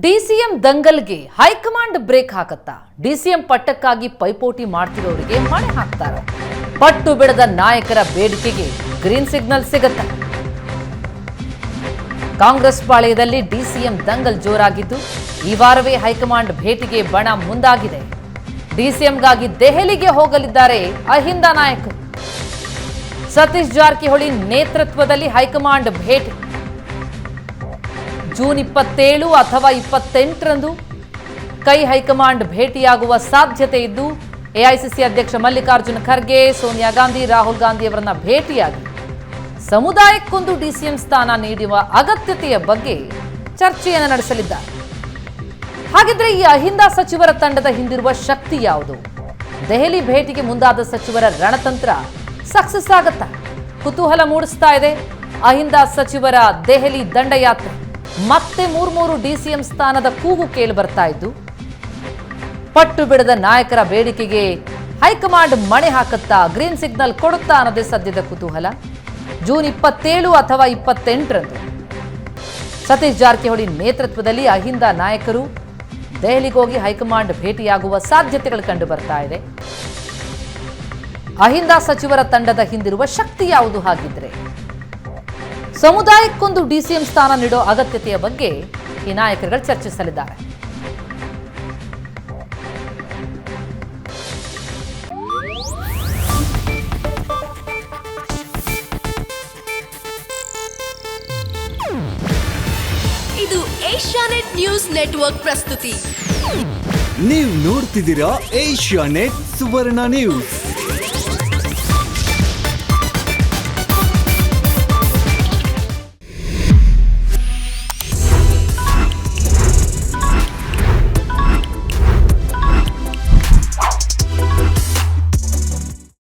DCM ದಂಗಲ್ಗೆ high command break ಹಾಕತ್ತಾ? DCM ಪಟ್ಟಕ್ಕಾಗಿ ಪೈಪೋಟಿ ಮಾಡ್ತಿರೋರಿಗೆ ಮಣೆ ಹಾಕ್ತಾರ. ಪಟ್ಟು ಬಿಡದ ನಾಯಕರ ಬೇಡಿಕೆಗೆ ಗ್ರೀನ್ ಸಿಗ್ನಲ್ ಸಿಗತ್ತ. ಕಾಂಗ್ರೆಸ್ ಪಾಳೆಯದಲ್ಲಿ ಡಿಸಿಎಂ ದಂಗಲ್ ಜೋರಾಗಿದ್ದು ಈ ವಾರವೇ ಹೈಕಮಾಂಡ್ ಭೇಟಿಗೆ ಬಣ ಮುಂದಾಗಿದೆ. ಡಿಸಿಎಂಗಾಗಿ ದೆಹಲಿಗೆ ಹೋಗಲಿದ್ದಾರೆ ಅಹಿಂದ ನಾಯಕರು. ಸತೀಶ್ ಜಾರಕಿಹೊಳಿ ನೇತೃತ್ವದಲ್ಲಿ ಹೈಕಮಾಂಡ್ ಭೇಟಿ ಜೂನ್ 27 ಅಥವಾ 28ರಂದು ಹೈಕಮಾಂಡ್ ಭೇಟಿಯಾಗುವ ಸಾಧ್ಯತೆ ಇದ್ದು ಎಐಸಿಸಿ ಅಧ್ಯಕ್ಷ ಮಲ್ಲಿಕಾರ್ಜುನ ಖರ್ಗೆ, ಸೋನಿಯಾ ಗಾಂಧಿ, ರಾಹುಲ್ ಗಾಂಧಿ ಅವರನ್ನ ಭೇಟಿಯಾಗಿ ಸಮುದಾಯಕ್ಕೊಂದು ಡಿಸಿಎಂ ಸ್ಥಾನ ನೀಡುವ ಅಗತ್ಯತೆಯ ಬಗ್ಗೆ ಚರ್ಚೆಯನ್ನು ನಡೆಸಲಿದ್ದಾರೆ. ಹಾಗಿದ್ರೆ ಈ ಅಹಿಂದ ಸಚಿವರ ತಂಡದ ಹಿಂದಿರುವ ಶಕ್ತಿ ಯಾವುದು? ದೆಹಲಿ ಭೇಟಿಗೆ ಮುಂದಾದ ಸಚಿವರ ರಣತಂತ್ರ ಸಕ್ಸಸ್ ಆಗತ್ತಾ? ಕುತೂಹಲ ಮೂಡಿಸ್ತಾ ಇದೆ ಅಹಿಂದ ಸಚಿವರ ದೆಹಲಿ ದಂಡಯಾತ್ರೆ. ಮತ್ತೆ ಮೂರು ಡಿಸಿಎಂ ಸ್ಥಾನದ ಕೂಗು ಕೇಳಿ ಬರ್ತಾ ಇದ್ದು, ಪಟ್ಟು ಬಿಡದ ನಾಯಕರ ಬೇಡಿಕೆಗೆ ಹೈಕಮಾಂಡ್ ಮಣೆ ಹಾಕುತ್ತಾ, ಗ್ರೀನ್ ಸಿಗ್ನಲ್ ಕೊಡುತ್ತಾ ಅನ್ನೋದೇ ಸದ್ಯದ ಕುತೂಹಲ. ಜೂನ್ 27 ಅಥವಾ 28ರಂದು ಸತೀಶ್ ಜಾರಕಿಹೊಳಿ ನೇತೃತ್ವದಲ್ಲಿ ಅಹಿಂದ ನಾಯಕರು ದೆಹಲಿಗೆ ಹೋಗಿ ಹೈಕಮಾಂಡ್ ಭೇಟಿಯಾಗುವ ಸಾಧ್ಯತೆಗಳು ಕಂಡು ಬರ್ತಾ ಇದೆ. ಅಹಿಂದ ಸಚಿವರ ತಂಡದ ಹಿಂದಿರುವ ಶಕ್ತಿ ಯಾವುದು? ಹಾಗಿದ್ರೆ ಸಮುದಾಯಕ್ಕೊಂದು ಡಿಸಿಎಂ ಸ್ಥಾನ ನೀಡೋ ಅಗತ್ಯತೆಯ ಬಗ್ಗೆ ಈ ನಾಯಕರುಗಳು ಚರ್ಚಿಸಲಿದ್ದಾರೆ. ಇದು ಏಷ್ಯಾನೆಟ್ ನ್ಯೂಸ್ ನೆಟ್ವರ್ಕ್ ಪ್ರಸ್ತುತಿ. ನೀವು ನೋಡ್ತಿದ್ದೀರಾ ಏಷ್ಯಾನೆಟ್ ಸುವರ್ಣ ನ್ಯೂಸ್.